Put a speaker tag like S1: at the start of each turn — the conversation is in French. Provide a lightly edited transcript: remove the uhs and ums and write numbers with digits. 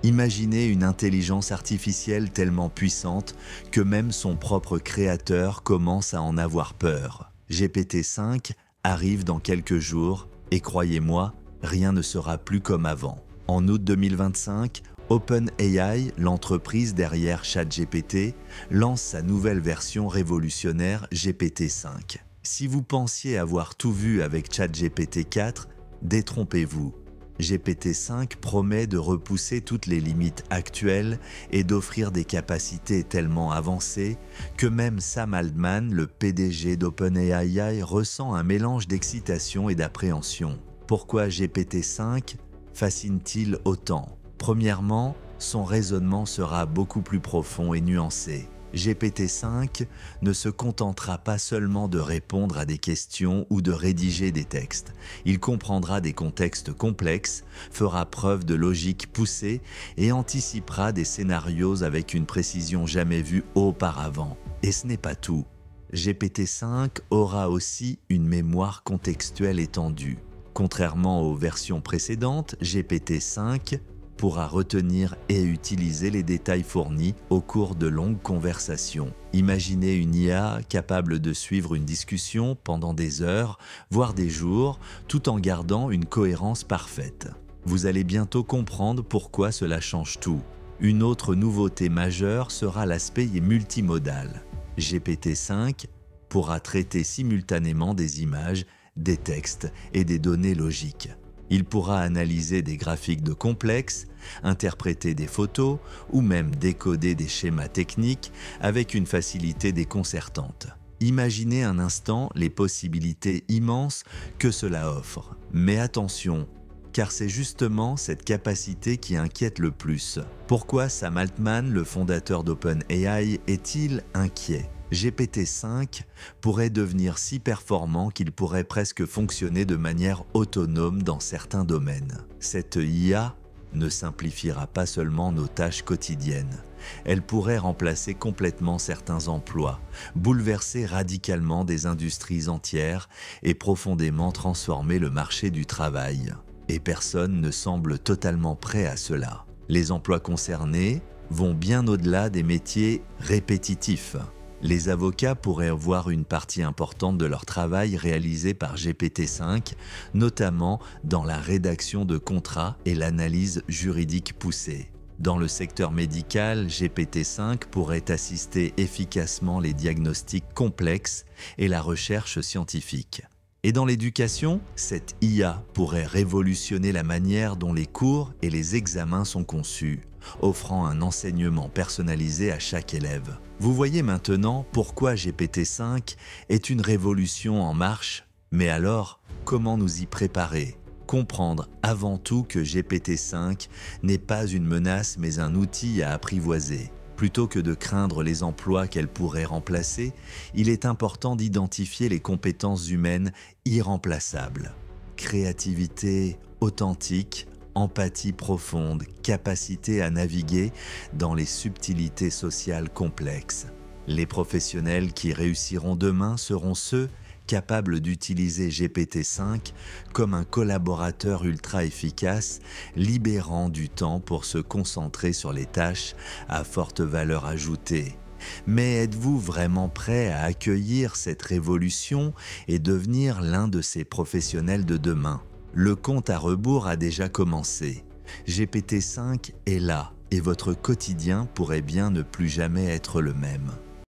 S1: Imaginez une intelligence artificielle tellement puissante que même son propre créateur commence à en avoir peur. GPT-5 arrive dans quelques jours et croyez-moi, rien ne sera plus comme avant. En août 2025, OpenAI, l'entreprise derrière ChatGPT, lance sa nouvelle version révolutionnaire GPT-5. Si vous pensiez avoir tout vu avec ChatGPT 4, détrompez-vous. GPT-5 promet de repousser toutes les limites actuelles et d'offrir des capacités tellement avancées que même Sam Altman, le PDG d'OpenAI, ressent un mélange d'excitation et d'appréhension. Pourquoi GPT-5 fascine-t-il autant? Premièrement, son raisonnement sera beaucoup plus profond et nuancé. GPT-5 ne se contentera pas seulement de répondre à des questions ou de rédiger des textes. Il comprendra des contextes complexes, fera preuve de logique poussée et anticipera des scénarios avec une précision jamais vue auparavant. Et ce n'est pas tout. GPT-5 aura aussi une mémoire contextuelle étendue. Contrairement aux versions précédentes, GPT-5 pourra retenir et utiliser les détails fournis au cours de longues conversations. Imaginez une IA capable de suivre une discussion pendant des heures, voire des jours, tout en gardant une cohérence parfaite. Vous allez bientôt comprendre pourquoi cela change tout. Une autre nouveauté majeure sera l'aspect multimodal. GPT-5 pourra traiter simultanément des images, des textes et des données logiques. Il pourra analyser des graphiques complexes, interpréter des photos ou même décoder des schémas techniques avec une facilité déconcertante. Imaginez un instant les possibilités immenses que cela offre. Mais attention, car c'est justement cette capacité qui inquiète le plus. Pourquoi Sam Altman, le fondateur d'OpenAI, est-il inquiet ? GPT-5 pourrait devenir si performant qu'il pourrait presque fonctionner de manière autonome dans certains domaines. Cette IA ne simplifiera pas seulement nos tâches quotidiennes. Elle pourrait remplacer complètement certains emplois, bouleverser radicalement des industries entières et profondément transformer le marché du travail. Et personne ne semble totalement prêt à cela. Les emplois concernés vont bien au-delà des métiers répétitifs. Les avocats pourraient voir une partie importante de leur travail réalisé par GPT-5, notamment dans la rédaction de contrats et l'analyse juridique poussée. Dans le secteur médical, GPT-5 pourrait assister efficacement les diagnostics complexes et la recherche scientifique. Et dans l'éducation, cette IA pourrait révolutionner la manière dont les cours et les examens sont conçus, offrant un enseignement personnalisé à chaque élève. Vous voyez maintenant pourquoi GPT-5 est une révolution en marche, mais alors, comment nous y préparer? Comprendre avant tout que GPT-5 n'est pas une menace mais un outil à apprivoiser. Plutôt que de craindre les emplois qu'elle pourrait remplacer, il est important d'identifier les compétences humaines irremplaçables. Créativité authentique, empathie profonde, capacité à naviguer dans les subtilités sociales complexes. Les professionnels qui réussiront demain seront ceux capables d'utiliser GPT-5 comme un collaborateur ultra efficace, libérant du temps pour se concentrer sur les tâches à forte valeur ajoutée. Mais êtes-vous vraiment prêt à accueillir cette révolution et devenir l'un de ces professionnels de demain? Le compte à rebours a déjà commencé. GPT-5 est là et votre quotidien pourrait bien ne plus jamais être le même.